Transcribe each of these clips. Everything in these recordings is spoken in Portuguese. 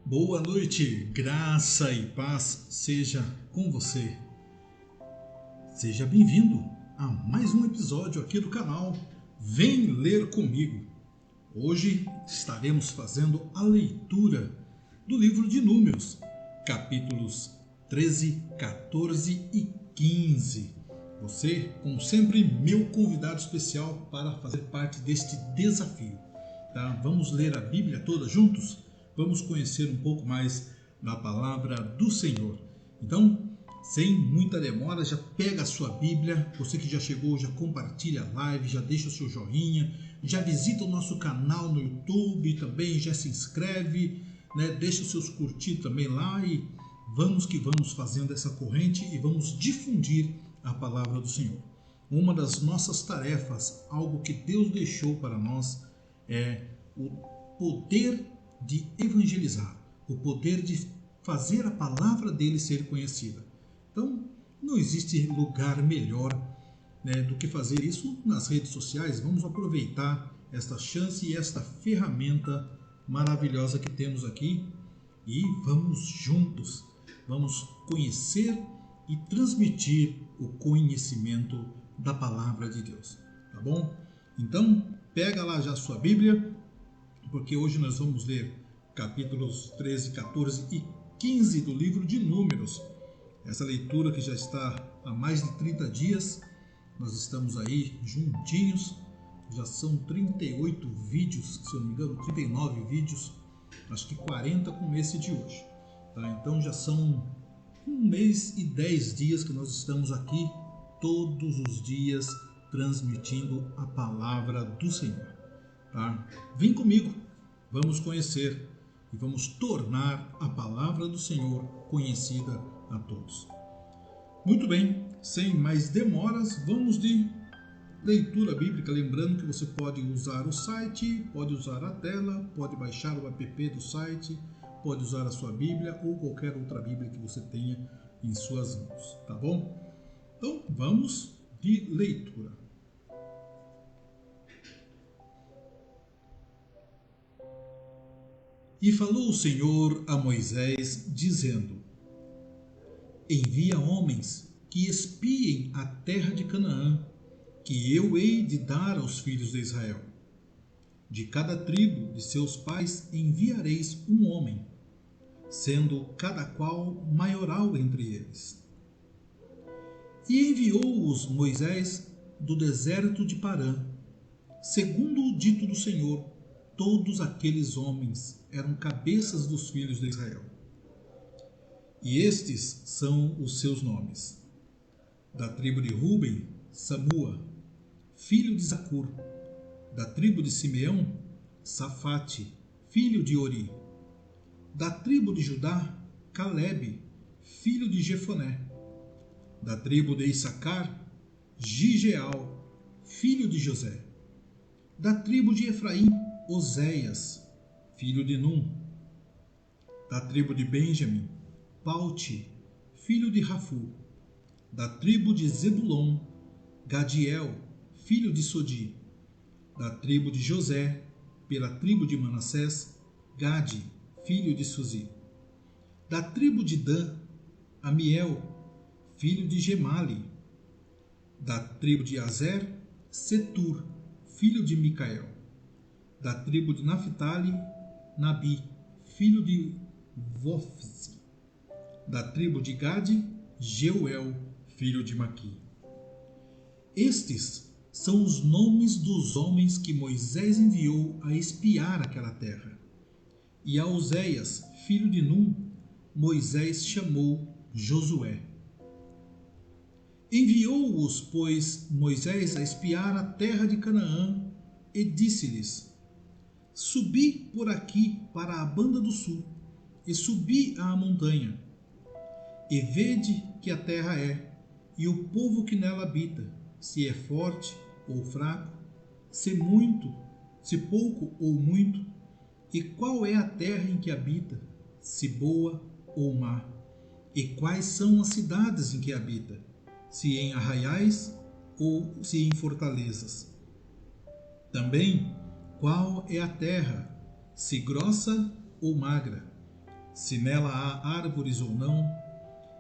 Boa noite, graça e paz seja com você. Seja bem-vindo a mais um episódio aqui do canal Vem Ler Comigo. Hoje estaremos fazendo a leitura do livro de Números, capítulos 13, 14 e 15. Você, como sempre, meu convidado especial para fazer parte deste desafio. Tá? Vamos ler a Bíblia toda juntos? Vamos conhecer um pouco mais da palavra do Senhor. Então, sem muita demora, já pega a sua Bíblia. Você que já chegou, já compartilha a live, já deixa o seu joinha, já visita o nosso canal no YouTube também, já se inscreve, né? Deixa os seus curtir também lá e vamos que vamos fazendo essa corrente e vamos difundir a palavra do Senhor. Uma das nossas tarefas, algo que Deus deixou para nós, é o poder de evangelizar, o poder de fazer a palavra dele ser conhecida. Então, não existe lugar melhor, né, do que fazer isso nas redes sociais. Vamos aproveitar esta chance e esta ferramenta maravilhosa que temos aqui e vamos juntos, vamos conhecer e transmitir o conhecimento da palavra de Deus, tá bom? Então, pega lá já a sua Bíblia, porque hoje nós vamos ler capítulos 13, 14 e 15 do livro de Números. Essa leitura que já está há mais de 30 dias, nós estamos aí juntinhos, já são 38 vídeos, se eu não me engano, 39 vídeos, acho que 40 com esse de hoje. Tá? Então já são 1 mês e 10 dias que nós estamos aqui, todos os dias, transmitindo a palavra do Senhor. Tá? Vem comigo, vamos conhecer e vamos tornar a palavra do Senhor conhecida a todos. Muito bem, sem mais demoras, vamos de leitura bíblica. Lembrando que você pode usar o site, pode usar a tela, pode baixar o app do site, pode usar a sua Bíblia ou qualquer outra Bíblia que você tenha em suas mãos, tá bom? Então vamos de leitura. E falou o Senhor a Moisés, dizendo: Envia homens que espiem a terra de Canaã, que eu hei de dar aos filhos de Israel. De cada tribo de seus pais enviareis um homem, sendo cada qual maioral entre eles. E enviou-os Moisés do deserto de Parã, segundo o dito do Senhor. Todos aqueles homens eram cabeças dos filhos de Israel. E estes são os seus nomes. Da tribo de Ruben, Samua, filho de Zacur. Da tribo de Simeão, Safate, filho de Ori. Da tribo de Judá, Calebe, filho de Jefoné. Da tribo de Issacar, Gigeal, filho de José. Da tribo de Efraim, Oséias, filho de Num. Da tribo de Benjamim, Paute, filho de Rafu. Da tribo de Zebulon, Gadiel, filho de Sodi. Da tribo de José, pela tribo de Manassés, Gade, filho de Suzi. Da tribo de Dan, Amiel, filho de Gemali. Da tribo de Azer, Setur, filho de Micael. Da tribo de Naphtali, Nabi, filho de Vofzi. Da tribo de Gade, Jeuel, filho de Maqui. Estes são os nomes dos homens que Moisés enviou a espiar aquela terra. E a Oséias, filho de Num, Moisés chamou Josué. Enviou-os, pois, Moisés a espiar a terra de Canaã e disse-lhes: Subi por aqui para a banda do sul, e subi à montanha, e vede que a terra é, e o povo que nela habita, se é forte ou fraco, se muito, se pouco ou muito, e qual é a terra em que habita, se boa ou má, e quais são as cidades em que habita, se em arraiais ou se em fortalezas. Também qual é a terra, se grossa ou magra, se nela há árvores ou não,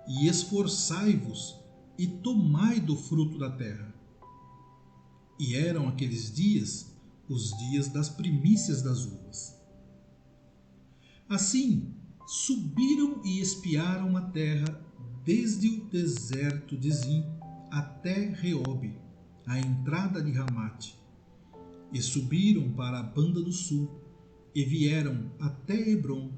e esforçai-vos e tomai do fruto da terra. E eram aqueles dias os dias das primícias das uvas. Assim, subiram e espiaram a terra desde o deserto de Zim até Reobe, a entrada de Ramate, e subiram para a banda do sul, e vieram até Hebrom,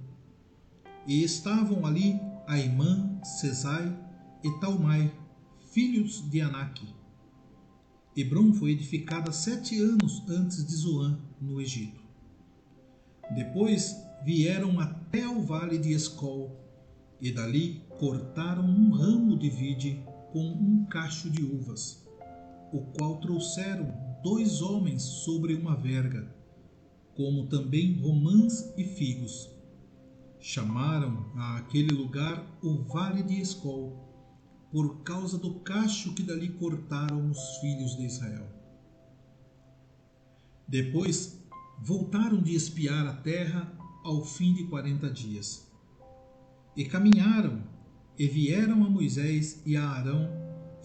e estavam ali Aimã, Sesai e Talmai, filhos de Aнаque. Hebrom foi edificada 7 anos antes de Zoan, no Egito. Depois vieram até ao vale de Escol, e dali cortaram um ramo de vide com um cacho de uvas, o qual trouxeram 2 homens sobre uma verga, como também romãs e figos. Chamaram a aquele lugar o Vale de Escol, por causa do cacho que dali cortaram os filhos de Israel. Depois voltaram de espiar a terra ao fim de 40 dias. E caminharam, e vieram a Moisés e a Arão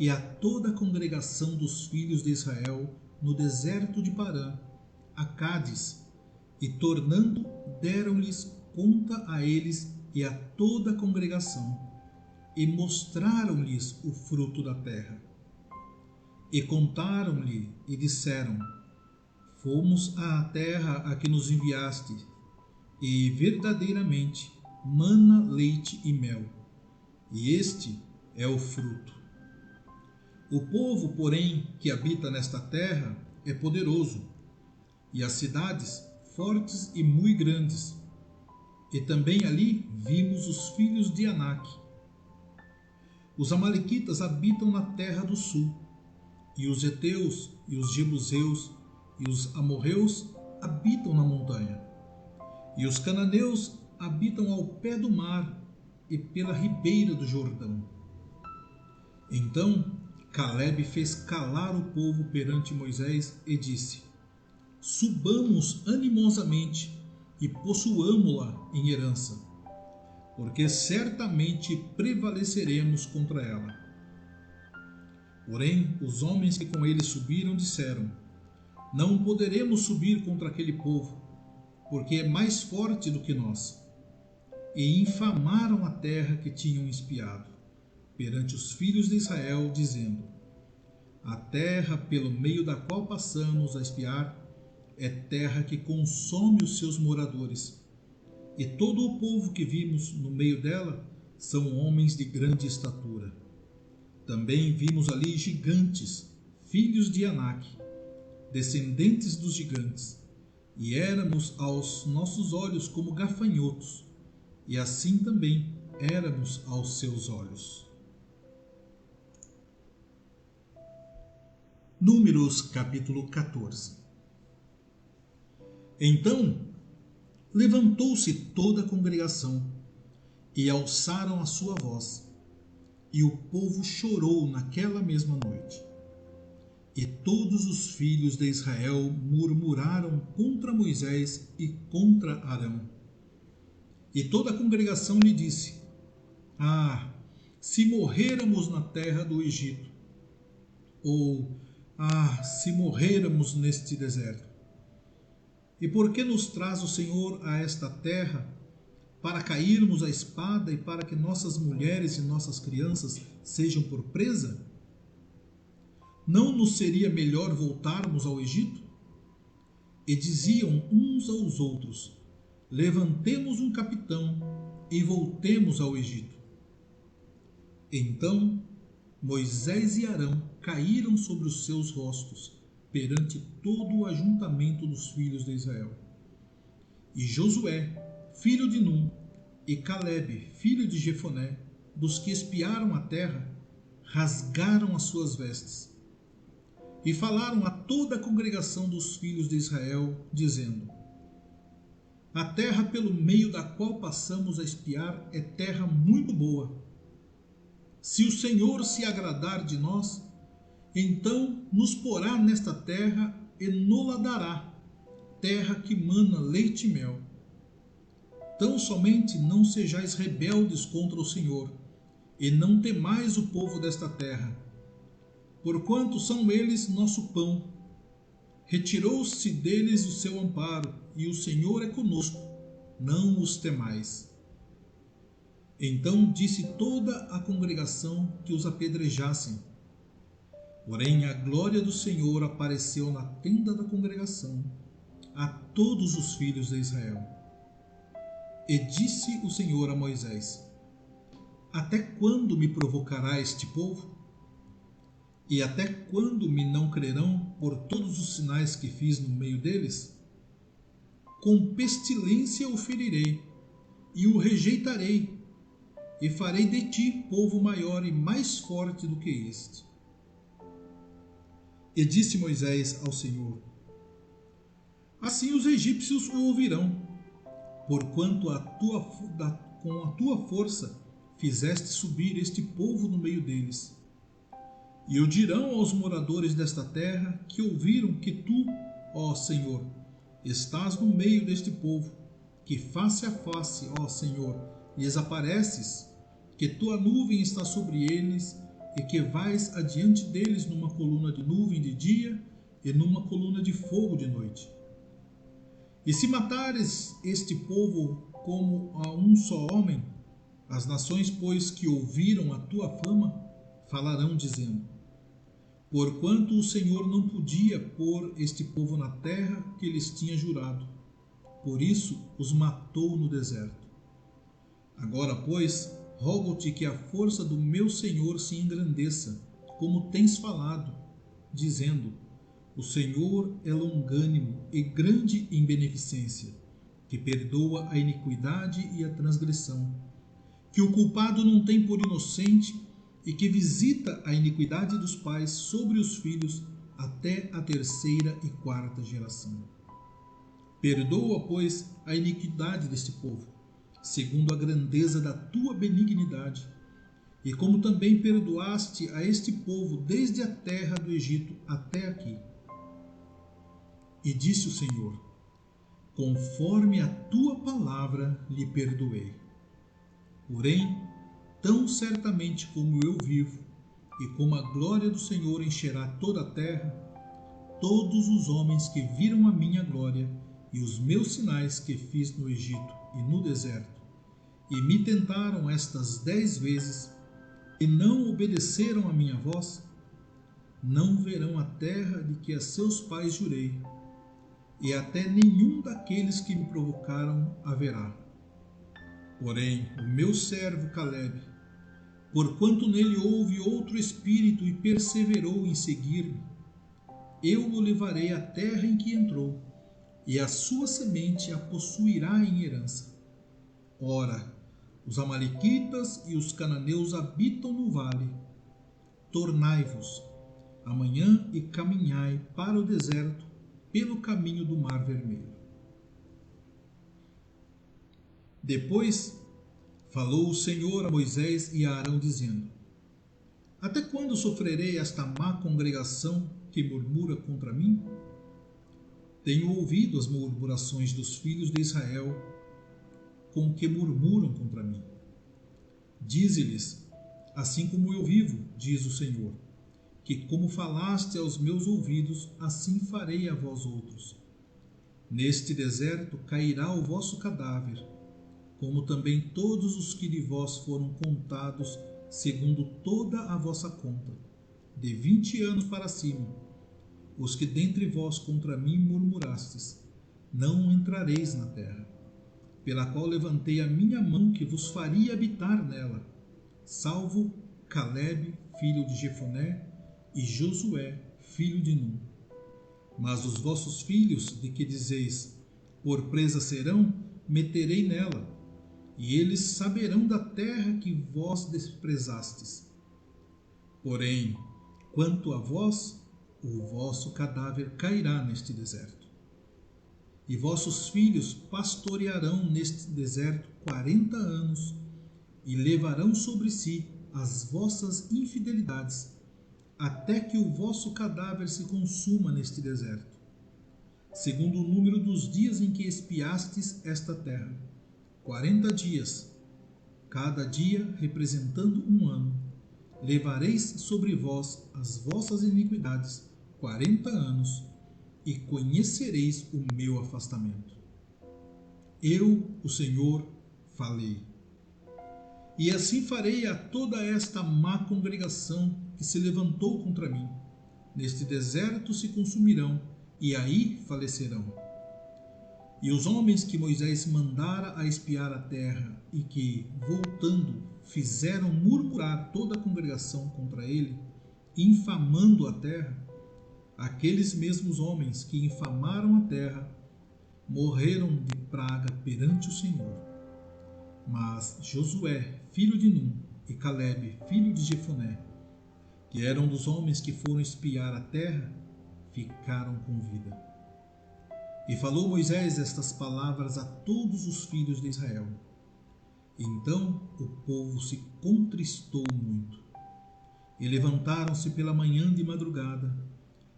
e a toda a congregação dos filhos de Israel no deserto de Parã, a Cádiz, e tornando deram-lhes conta a eles e a toda a congregação, e mostraram-lhes o fruto da terra. E contaram-lhe e disseram: Fomos à terra a que nos enviaste, e verdadeiramente mana, leite e mel, e este é o fruto. O povo, porém, que habita nesta terra é poderoso, e as cidades fortes e muito grandes. E também ali vimos os filhos de Aнаque. Os amalequitas habitam na terra do sul, e os heteus, e os jebuseus, e os amorreus habitam na montanha, e os cananeus habitam ao pé do mar e pela ribeira do Jordão. Então Calebe fez calar o povo perante Moisés e disse: Subamos animosamente e possuamo-la em herança, porque certamente prevaleceremos contra ela. Porém, os homens que com ele subiram disseram: Não poderemos subir contra aquele povo, porque é mais forte do que nós. E infamaram a terra que tinham espiado perante os filhos de Israel, dizendo: A terra pelo meio da qual passamos a espiar é terra que consome os seus moradores, e todo o povo que vimos no meio dela são homens de grande estatura. Também vimos ali gigantes, filhos de Aнаque, descendentes dos gigantes, e éramos aos nossos olhos como gafanhotos, e assim também éramos aos seus olhos. Números capítulo 14. Então levantou-se toda a congregação e alçaram a sua voz, e o povo chorou naquela mesma noite. E todos os filhos de Israel murmuraram contra Moisés e contra Arão. E toda a congregação lhe disse: se morrêramos na terra do Egito, ou se morrêramos neste deserto. E por que nos traz o Senhor a esta terra, para cairmos à espada e para que nossas mulheres e nossas crianças sejam por presa? Não nos seria melhor voltarmos ao Egito? E diziam uns aos outros: Levantemos um capitão e voltemos ao Egito. Então Moisés e Arão caíram sobre os seus rostos perante todo o ajuntamento dos filhos de Israel. E Josué, filho de Num, e Calebe, filho de Jefoné, dos que espiaram a terra, rasgaram as suas vestes e falaram a toda a congregação dos filhos de Israel, dizendo: A terra pelo meio da qual passamos a espiar é terra muito boa. Se o Senhor se agradar de nós, então nos porá nesta terra e nos-la dará, terra que mana leite e mel. Tão somente não sejais rebeldes contra o Senhor, e não temais o povo desta terra, porquanto são eles nosso pão. Retirou-se deles o seu amparo, e o Senhor é conosco, não os temais. Então disse toda a congregação que os apedrejassem. Porém a glória do Senhor apareceu na tenda da congregação a todos os filhos de Israel. E disse o Senhor a Moisés: Até quando me provocará este povo? E até quando me não crerão por todos os sinais que fiz no meio deles? Com pestilência o ferirei, e o rejeitarei, e farei de ti povo maior e mais forte do que este. E disse Moisés ao Senhor: Assim os egípcios o ouvirão, porquanto com a tua força fizeste subir este povo no meio deles. E o dirão aos moradores desta terra que ouviram que tu, ó Senhor, estás no meio deste povo, que face a face, ó Senhor, lhes apareces, que tua nuvem está sobre eles e que vais adiante deles numa coluna de nuvem de dia e numa coluna de fogo de noite. E se matares este povo como a um só homem, as nações, pois, que ouviram a tua fama, falarão dizendo: Porquanto o Senhor não podia pôr este povo na terra que lhes tinha jurado, por isso os matou no deserto. Agora, pois, rogo-te que a força do meu Senhor se engrandeça, como tens falado, dizendo: O Senhor é longânimo e grande em beneficência, que perdoa a iniquidade e a transgressão, que o culpado não tem por inocente e que visita a iniquidade dos pais sobre os filhos até a terceira e quarta geração. Perdoa, pois, a iniquidade deste povo, segundo a grandeza da tua benignidade, e como também perdoaste a este povo desde a terra do Egito até aqui. E disse o Senhor: Conforme a tua palavra lhe perdoei. Porém, tão certamente como eu vivo, e como a glória do Senhor encherá toda a terra, todos os homens que viram a minha glória e os meus sinais que fiz no Egito e no deserto, e me tentaram estas 10 vezes, e não obedeceram a minha voz, não verão a terra de que a seus pais jurei, e até nenhum daqueles que me provocaram haverá. Porém, o meu servo Caleb, porquanto nele houve outro espírito e perseverou em seguir-me, eu o levarei à terra em que entrou, e a sua semente a possuirá em herança. Ora, os amalequitas e os cananeus habitam no vale. Tornai-vos amanhã e caminhai para o deserto pelo caminho do Mar Vermelho. Depois falou o Senhor a Moisés e a Arão, dizendo: Até quando sofrerei esta má congregação que murmura contra mim? Tenho ouvido as murmurações dos filhos de Israel, com que murmuram contra mim. Dize-lhes: Assim como eu vivo, diz o Senhor, que como falaste aos meus ouvidos, assim farei a vós outros. Neste deserto cairá o vosso cadáver, como também todos os que de vós foram contados segundo toda a vossa conta, de 20 anos para cima, os que dentre vós contra mim murmurastes, não entrareis na terra, pela qual levantei a minha mão que vos faria habitar nela, salvo Caleb, filho de Jefoné, e Josué, filho de Nun. Mas os vossos filhos, de que dizeis, por presa serão, meterei nela, e eles saberão da terra que vós desprezastes. Porém, quanto a vós, o vosso cadáver cairá neste deserto. E vossos filhos pastorearão neste deserto 40 anos, e levarão sobre si as vossas infidelidades, até que o vosso cadáver se consuma neste deserto, segundo o número dos dias em que espiastes esta terra. 40 dias, cada dia representando um ano, levareis sobre vós as vossas iniquidades 40 anos, e conhecereis o meu afastamento. Eu, o Senhor, falei. E assim farei a toda esta má congregação que se levantou contra mim. Neste deserto se consumirão, e aí falecerão. E os homens que Moisés mandara a espiar a terra, e que, voltando, fizeram murmurar toda a congregação contra ele, infamando a terra, aqueles mesmos homens que infamaram a terra morreram de praga perante o Senhor. Mas Josué, filho de Num, e Calebe, filho de Jefoné, que eram dos homens que foram espiar a terra, ficaram com vida. E falou Moisés estas palavras a todos os filhos de Israel. Então o povo se contristou muito. E levantaram-se pela manhã de madrugada,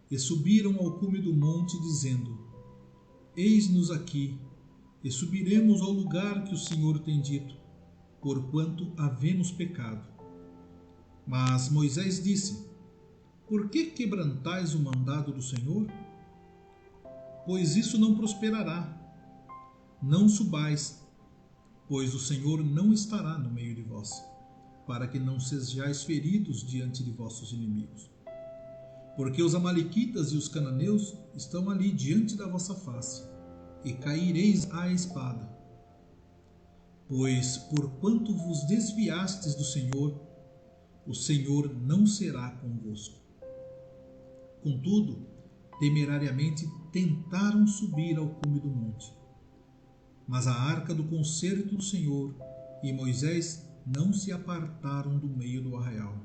e subiram ao cume do monte, dizendo: Eis-nos aqui, e subiremos ao lugar que o Senhor tem dito, porquanto havemos pecado. Mas Moisés disse: Por que quebrantais o mandado do Senhor? Pois isso não prosperará. Não subais, pois o Senhor não estará no meio de vós, para que não sejais feridos diante de vossos inimigos. Porque os amalequitas e os cananeus estão ali diante da vossa face, e caireis à espada. Pois, porquanto vos desviastes do Senhor, o Senhor não será convosco. Contudo, temerariamente tentaram subir ao cume do monte. Mas a arca do concerto do Senhor e Moisés não se apartaram do meio do arraial.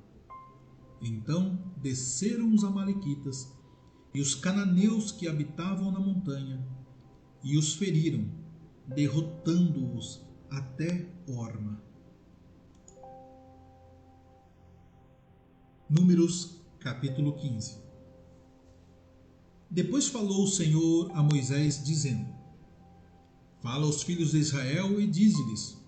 Então desceram os amalequitas e os cananeus que habitavam na montanha, e os feriram, derrotando-os até Horma. Números, capítulo 15. Depois falou o Senhor a Moisés, dizendo: Fala aos filhos de Israel e dize-lhes: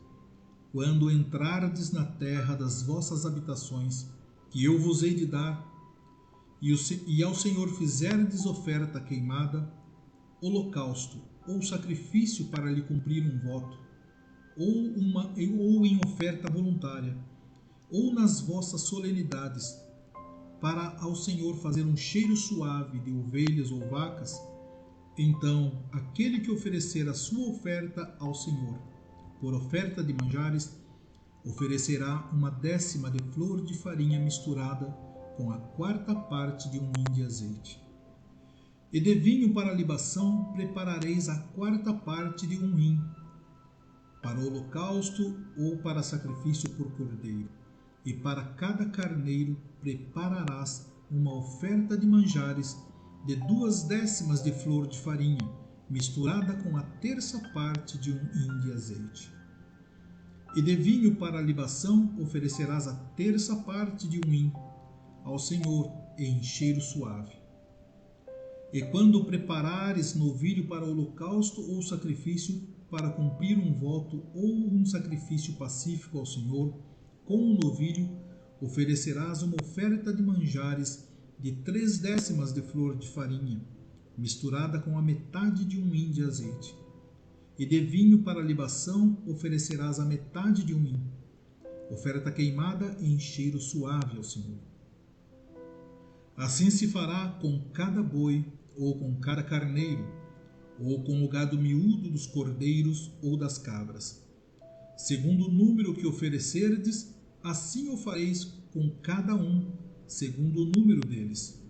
Quando entrardes na terra das vossas habitações, que eu vos hei de dar, e ao Senhor fizerdes oferta queimada, holocausto ou sacrifício para lhe cumprir um voto, ou em oferta voluntária, ou nas vossas solenidades, para ao Senhor fazer um cheiro suave de ovelhas ou vacas, então aquele que oferecer a sua oferta ao Senhor, por oferta de manjares, oferecerá 1/10 de flor de farinha misturada com a 4ª parte de um hin de azeite. E de vinho para a libação preparareis a 4ª parte de um hin, para o holocausto ou para sacrifício por cordeiro. E para cada carneiro prepararás uma oferta de manjares de 2/10 de flor de farinha, misturada com a 1/3 parte de um hin de azeite. E de vinho para a libação oferecerás a 1/3 parte de um hin ao Senhor em cheiro suave. E quando preparares novilho para o holocausto ou sacrifício, para cumprir um voto ou um sacrifício pacífico ao Senhor, com o novilho oferecerás uma oferta de manjares de 3/10 de flor de farinha, misturada com a metade de um hin de azeite. E de vinho para a libação oferecerás a metade de um hin, oferta queimada em cheiro suave ao Senhor. Assim se fará com cada boi, ou com cada carneiro, ou com o gado miúdo dos cordeiros ou das cabras. Segundo o número que oferecerdes, assim o fareis com cada um, segundo o número deles.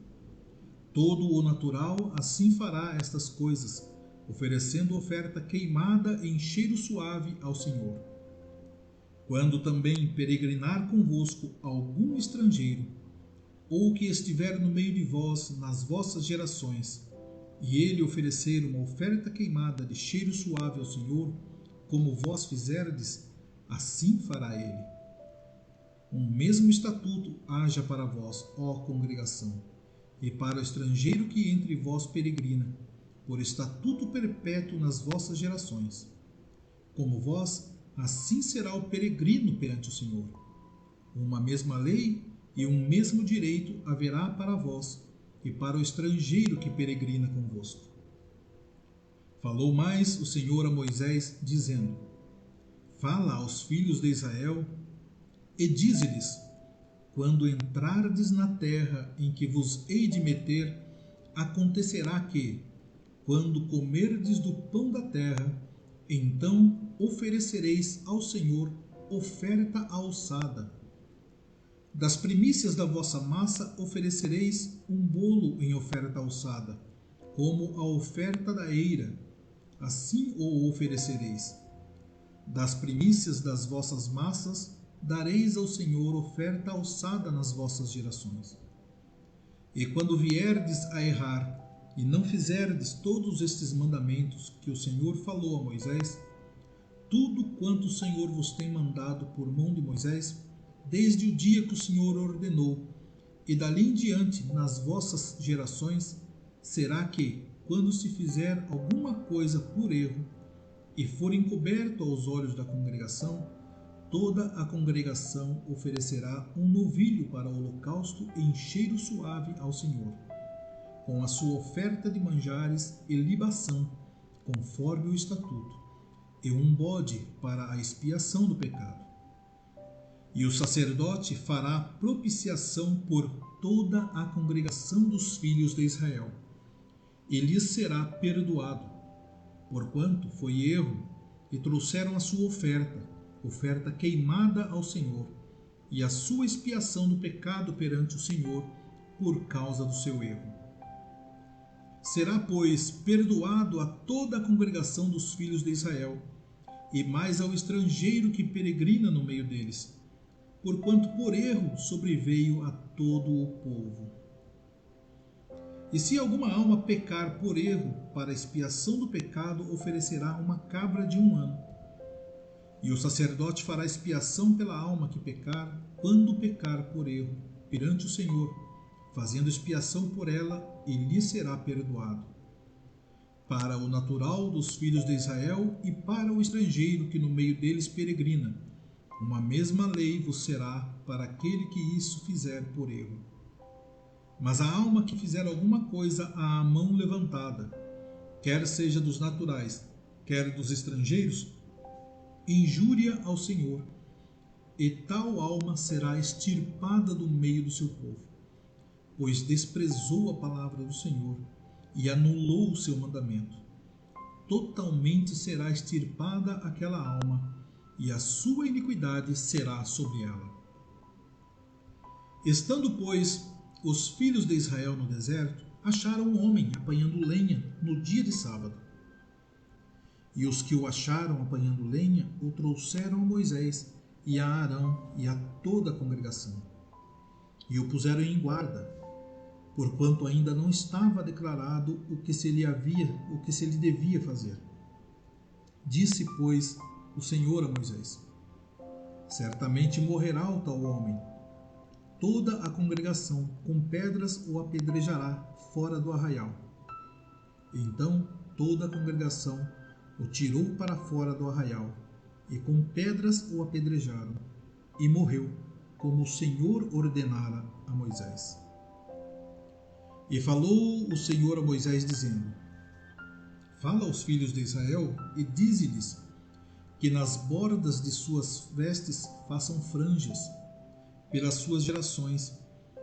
Todo o natural assim fará estas coisas, oferecendo oferta queimada em cheiro suave ao Senhor. Quando também peregrinar convosco algum estrangeiro, ou que estiver no meio de vós nas vossas gerações, e ele oferecer uma oferta queimada de cheiro suave ao Senhor, como vós fizerdes, assim fará ele. Um mesmo estatuto haja para vós, ó congregação, e para o estrangeiro que entre vós peregrina, por estatuto perpétuo nas vossas gerações. Como vós, assim será o peregrino perante o Senhor. Uma mesma lei e um mesmo direito haverá para vós e para o estrangeiro que peregrina convosco. Falou mais o Senhor a Moisés, dizendo: Fala aos filhos de Israel e dize-lhes: Quando entrardes na terra em que vos hei de meter, acontecerá que, quando comerdes do pão da terra, então oferecereis ao Senhor oferta alçada. Das primícias da vossa massa oferecereis um bolo em oferta alçada, como a oferta da eira, assim o oferecereis. Das primícias das vossas massas dareis ao Senhor oferta alçada nas vossas gerações. E quando vierdes a errar, e não fizerdes todos estes mandamentos que o Senhor falou a Moisés, tudo quanto o Senhor vos tem mandado por mão de Moisés, desde o dia que o Senhor ordenou, e dali em diante nas vossas gerações, será que, quando se fizer alguma coisa por erro, e for encoberto aos olhos da congregação, toda a congregação oferecerá um novilho para o holocausto em cheiro suave ao Senhor, com a sua oferta de manjares e libação, conforme o estatuto, e um bode para a expiação do pecado. E o sacerdote fará propiciação por toda a congregação dos filhos de Israel, e lhes será perdoado, porquanto foi erro, e trouxeram a sua oferta queimada ao Senhor, e a sua expiação do pecado perante o Senhor, por causa do seu erro. Será, pois, perdoado a toda a congregação dos filhos de Israel, e mais ao estrangeiro que peregrina no meio deles, porquanto por erro sobreveio a todo o povo. E se alguma alma pecar por erro, para a expiação do pecado oferecerá uma cabra de 1 ano. E o sacerdote fará expiação pela alma que pecar, quando pecar por erro, perante o Senhor, fazendo expiação por ela, e lhe será perdoado. Para o natural dos filhos de Israel e para o estrangeiro que no meio deles peregrina, uma mesma lei vos será para aquele que isso fizer por erro. Mas a alma que fizer alguma coisa à mão levantada, quer seja dos naturais, quer dos estrangeiros, injúria ao Senhor, e tal alma será extirpada do meio do seu povo, pois desprezou a palavra do Senhor e anulou o seu mandamento. Totalmente será extirpada aquela alma, e a sua iniquidade será sobre ela. Estando, pois, os filhos de Israel no deserto, acharam um homem apanhando lenha no dia de sábado. E os que o acharam apanhando lenha o trouxeram a Moisés e a Arão e a toda a congregação, e o puseram em guarda, porquanto ainda não estava declarado o que se lhe devia fazer. Disse, pois, o Senhor a Moisés: Certamente morrerá o tal homem. Toda a congregação com pedras o apedrejará fora do arraial. Então toda a congregação o tirou para fora do arraial, e com pedras o apedrejaram, e morreu, como o Senhor ordenara a Moisés. E falou o Senhor a Moisés, dizendo: Fala aos filhos de Israel e dize-lhes que nas bordas de suas vestes façam franjas, pelas suas gerações,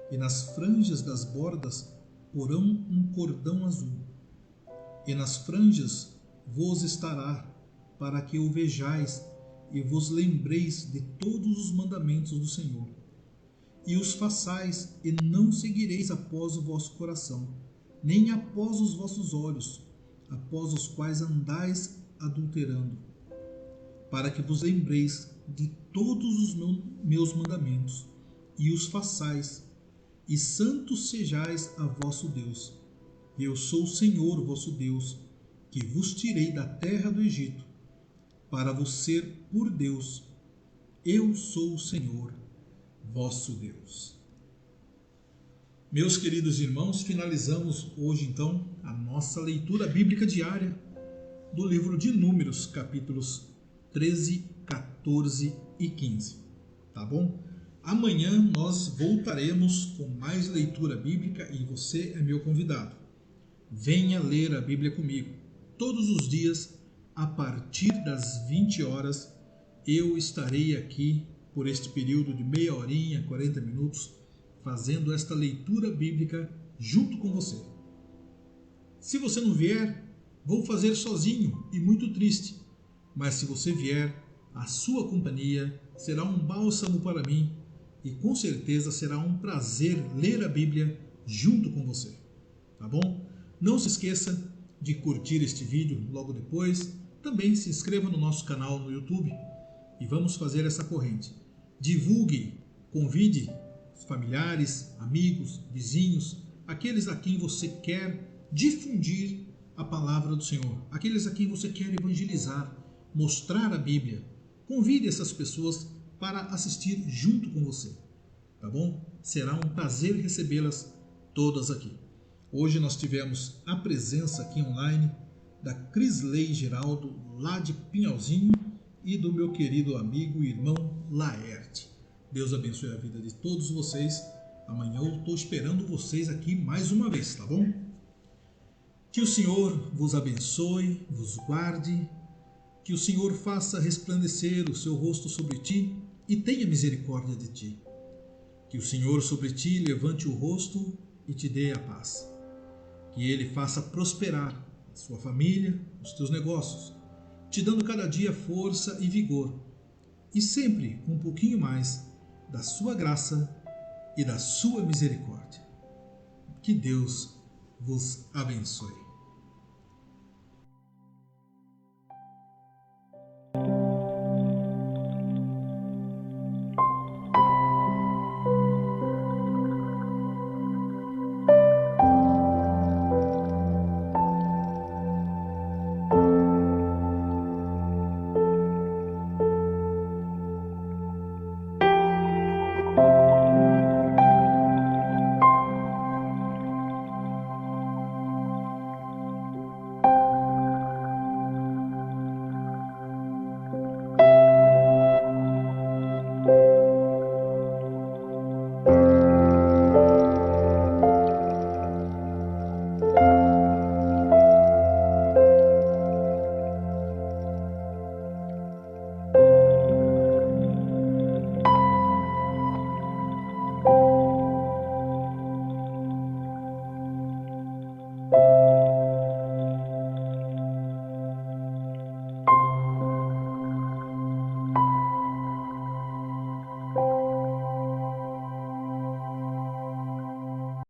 e nas franjas das bordas porão um cordão azul, e nas franjas vos estará, para que o vejais e vos lembreis de todos os mandamentos do Senhor, e os façais, e não seguireis após o vosso coração, nem após os vossos olhos, após os quais andais adulterando, para que vos lembreis de todos os meus mandamentos, e os façais, e santos sejais a vosso Deus. Eu sou o Senhor vosso Deus, que vos tirei da terra do Egito, para vos ser por Deus. Eu sou o Senhor vosso Deus. Meus queridos irmãos, finalizamos hoje então a nossa leitura bíblica diária do livro de Números, capítulos 13, 14 e 15. Tá bom? Amanhã nós voltaremos com mais leitura bíblica e você é meu convidado. Venha ler a Bíblia comigo. Todos os dias, a partir das 20 horas, eu estarei aqui por este período de meia horinha, 40 minutos, fazendo esta leitura bíblica junto com você. Se você não vier, vou fazer sozinho e muito triste, mas se você vier, a sua companhia será um bálsamo para mim e com certeza será um prazer ler a Bíblia junto com você, tá bom? Não se esqueça de curtir este vídeo logo depois, também se inscreva no nosso canal no YouTube e vamos fazer essa corrente. Divulgue, convide os familiares, amigos, vizinhos, aqueles a quem você quer difundir a palavra do Senhor, aqueles a quem você quer evangelizar, mostrar a Bíblia. Convide essas pessoas para assistir junto com você, tá bom? Será um prazer recebê-las todas aqui. Hoje nós tivemos a presença aqui online da Crisley Geraldo, lá de Pinhalzinho, e do meu querido amigo e irmão Laerte. Deus abençoe a vida de todos vocês. Amanhã eu estou esperando vocês aqui mais uma vez, tá bom? Que o Senhor vos abençoe, vos guarde, que o Senhor faça resplandecer o seu rosto sobre ti e tenha misericórdia de ti. Que o Senhor sobre ti levante o rosto e te dê a paz. Que Ele faça prosperar a sua família, os teus negócios, te dando cada dia força e vigor, e sempre com um pouquinho mais da sua graça e da sua misericórdia. Que Deus vos abençoe.